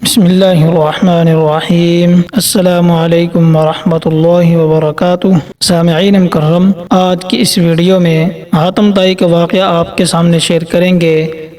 بسم اللہ الرحمن الرحیم۔ السلام علیکم ورحمۃ اللہ وبرکاتہ۔ سامعین مکرم، آج کی اس ویڈیو میں حاتم طائی کا واقعہ آپ کے سامنے شیئر کریں گے،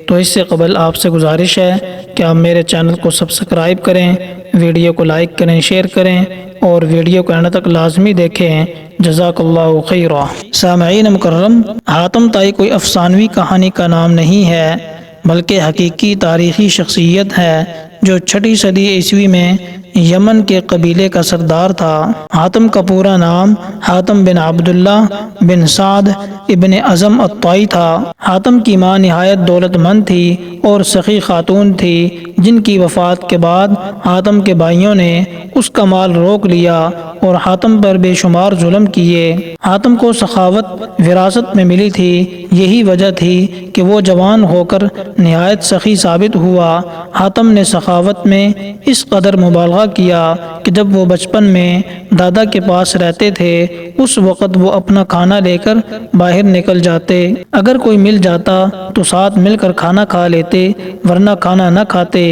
تو اس سے قبل آپ سے گزارش ہے کہ آپ میرے چینل کو سبسکرائب کریں، ویڈیو کو لائک کریں، شیئر کریں اور ویڈیو کو اینڈ تک لازمی دیکھیں۔ جزاک اللہ خیرا۔ سامعین مکرم، حاتم طائی کوئی افسانوی کہانی کا نام نہیں ہے، بلکہ حقیقی تاریخی شخصیت ہے جو 6 صدی عیسوی میں یمن کے قبیلے کا سردار تھا۔ حاتم کا پورا نام حاتم بن عبداللہ بن سعد ابن ازم الطائی تھا۔ حاتم کی ماں نہایت دولت مند تھی اور سخی خاتون تھی، جن کی وفات کے بعد حاتم کے بھائیوں نے اس کا مال روک لیا اور حاتم پر بے شمار ظلم کیے۔ حاتم کو سخاوت وراثت میں ملی تھی، یہی وجہ تھی کہ وہ جوان ہو کر نہایت سخی ثابت ہوا۔ حاتم نے سخاوت میں اس قدر مبالغہ کیا کہ جب وہ بچپن میں دادا کے پاس رہتے تھے، اس وقت وہ اپنا کھانا لے کر باہر نکل جاتے۔ اگر کوئی مل جاتا تو ساتھ مل کر کھانا کھا لیتے، ورنہ کھانا نہ کھاتے۔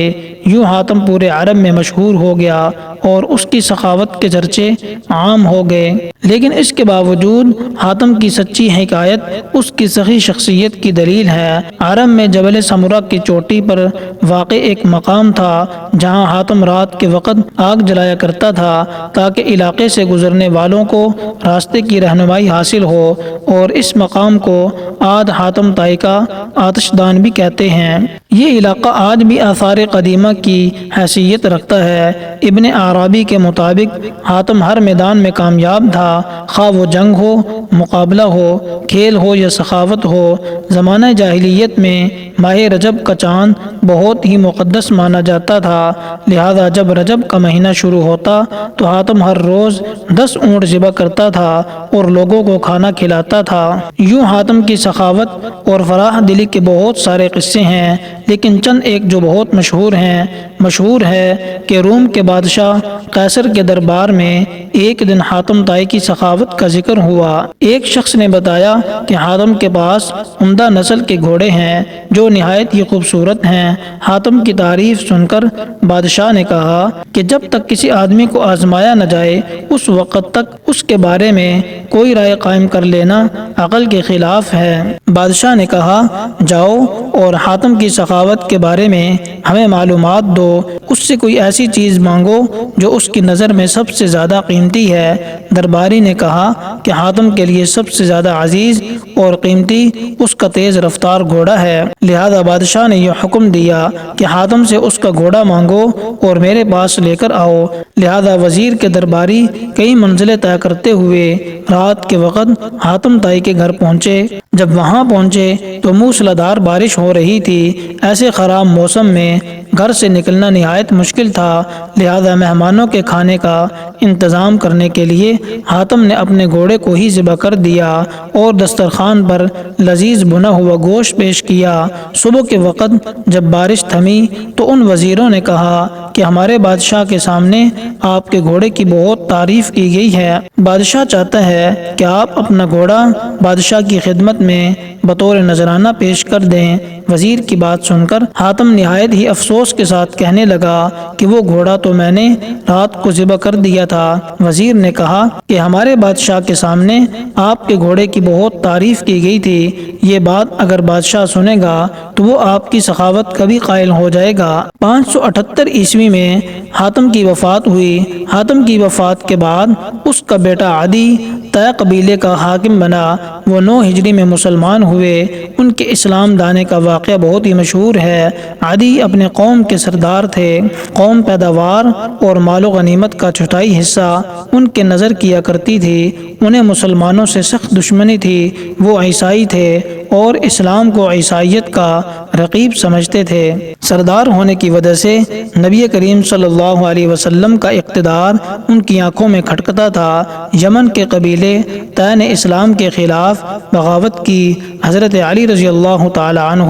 یوں حاتم پورے عرب میں مشہور ہو گیا اور اس کی سخاوت کے چرچے عام ہو گئے۔ لیکن اس کے باوجود حاتم کی سچی حکایت اس کی سخی شخصیت کی دلیل ہے۔ عرب میں جبل سمرہ کی چوٹی پر واقع ایک مقام تھا جہاں حاتم رات کے وقت آگ جلایا کرتا تھا تاکہ علاقے سے گزرنے والوں کو راستے کی رہنمائی حاصل ہو، اور اس مقام کو آج حاتم طائی کا آتش دان بھی کہتے ہیں۔ یہ علاقہ آج بھی آثار قدیمہ کی حیثیت رکھتا ہے۔ ابن عربی کے مطابق حاتم ہر میدان میں کامیاب تھا، خواہ وہ جنگ ہو، مقابلہ ہو، کھیل ہو یا سخاوت ہو۔ زمانہ جاہلیت میں ماہ رجب کا چاند بہت ہی مقدس مانا جاتا تھا، لہذا جب رجب کا مہینہ شروع ہوتا تو حاتم ہر روز 10 اونٹ ذبح کرتا تھا اور لوگوں کو کھانا کھلاتا تھا۔ یوں حاتم کی سخاوت اور فراخ دلی کے بہت سارے قصے ہیں، لیکن چند ایک جو بہت مشہور ہیں۔ مشہور ہے کہ روم کے بادشاہ قیصر کے دربار میں ایک دن حاتم طائی کی سخاوت کا ذکر ہوا۔ ایک شخص نے بتایا کہ حاتم کے پاس عمدہ نسل کے گھوڑے ہیں جو نہایت ہی خوبصورت ہیں۔ حاتم کی تعریف سن کر بادشاہ نے کہا کہ جب تک کسی آدمی کو آزمایا نہ جائے، اس وقت تک اس کے بارے میں کوئی رائے قائم کر لینا عقل کے خلاف ہے۔ بادشاہ نے کہا، جاؤ اور حاتم کی سخاوت کے بارے میں ہمیں معلومات دو، اس سے کوئی ایسی چیز مانگو جو اس کی نظر میں سب سے زیادہ قیمتی ہے۔ درباری نے کہا کہ حاتم کے لیے سب سے زیادہ عزیز اور قیمتی اس کا تیز رفتار گھوڑا ہے، لہذا بادشاہ نے یہ حکم دیا کہ حاتم سے اس کا گھوڑا مانگو اور میرے پاس لے کر آؤ۔ لہذا وزیر کے درباری کئی منزلیں طے کرتے ہوئے رات کے وقت حاتم طائی کے گھر پہنچے۔ جب وہاں پہنچے تو موسلادھار بارش ہو رہی تھی۔ ایسے خراب موسم میں گھر سے نکلنا نہایت مشکل تھا، لہذا مہمانوں کے کھانے کا انتظام کرنے کے لیے حاتم نے اپنے گھوڑے کو ہی ذبح کر دیا اور دسترخوان پر لذیذ بنا ہوا گوشت پیش کیا۔ صبح کے وقت جب بارش تھمی تو ان وزیروں نے کہا کہ ہمارے بادشاہ کے سامنے آپ کے گھوڑے کی بہت تعریف کی گئی ہے، بادشاہ چاہتا ہے کہ آپ اپنا گھوڑا بادشاہ کی خدمت میں بطور نذرانہ پیش کر دیں۔ وزیر کی بات سن کر حاتم نہایت ہی افسوس کے ساتھ کہنے لگا کہ وہ گھوڑا تو میں نے رات کو ذبح کر دیا تھا۔ وزیر نے کہا کہ ہمارے بادشاہ کے سامنے آپ کے گھوڑے کی بہت تعریف کی گئی تھی، یہ بات اگر بادشاہ سنے گا تو وہ آپ کی سخاوت کا بھی قائل ہو جائے گا۔ 578 عیسوی میں حاتم کی وفات ہوئی۔ حاتم کی وفات کے بعد اس کا بیٹا عدی طے قبیلے کا حاکم بنا۔ وہ 9 ہجری میں مسلمان ہوئے۔ ان کے اسلام لانے کا واقعہ بہت ہی مشہور ہے۔ عدی اپنے قوم کے سردار تھے۔ قوم پیداوار اور مال و غنیمت کا چوتھائی حصہ ان کے نظر کیا کرتی تھی۔ انہیں مسلمانوں سے سخت دشمنی تھی۔ وہ عیسائی تھے اور اسلام کو عیسائیت کا رقیب سمجھتے تھے۔ سردار ہونے کی وجہ سے نبی کریم صلی اللہ علیہ وسلم کا اقتدار ان کی آنکھوں میں کھٹکتا تھا۔ یمن کے قبیلے طے نے اسلام کے خلاف بغاوت کی۔ حضرت علی رضی اللہ تعالی عنہ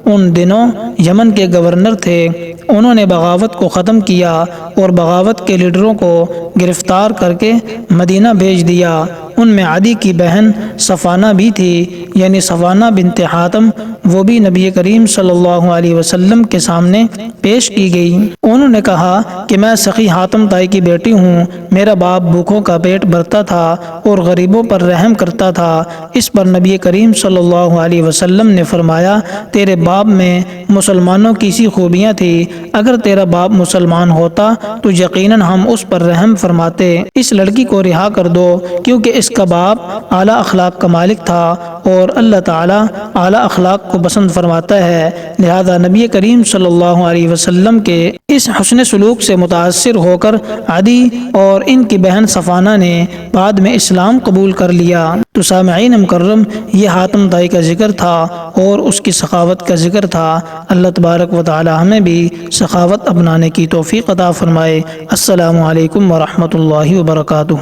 ان دنوں یمن کے گورنر تھے۔ انہوں نے بغاوت کو ختم کیا اور بغاوت کے لیڈروں کو گرفتار کر کے مدینہ بھیج دیا۔ ان میں عدی کی بہن صفانہ بھی تھی، یعنی صفانہ بنت حاتم، وہ بھی نبی کریم صلی اللہ علیہ وسلم کے سامنے پیش کی گئی۔ انہوں نے کہا کہ میں سخی حاتم تائی کی بیٹی ہوں، میرا باپ بھوکوں کا پیٹ بھرتا تھا اور غریبوں پر رحم کرتا تھا۔ اس پر نبی کریم صلی اللہ علیہ وسلم نے فرمایا، تیرے باپ میں مسلمانوں کی سی خوبیاں تھی، اگر تیرا باپ مسلمان ہوتا تو یقیناً ہم اس پر رحم فرماتے۔ اس لڑکی کو رہا کر دو، کیونکہ اس کا باپ اعلیٰ اخلاق کا مالک تھا اور اللہ تعالیٰ اعلیٰ اخلاق کو پسند فرماتا ہے، لہذا نبی کریم صلی اللہ علیہ وسلم کے اس حسن سلوک سے متاثر ہو کر عدی اور ان کی بہن صفانہ نے بعد میں اسلام قبول کر لیا۔ تو سامعین مکرم، یہ حاتم طائی کا ذکر تھا اور اس کی سخاوت کا ذکر تھا۔ اللہ تبارک و تعالی ہمیں بھی سخاوت اپنانے کی توفیق عطا فرمائے۔ السلام علیکم ورحمۃ اللہ وبرکاتہ۔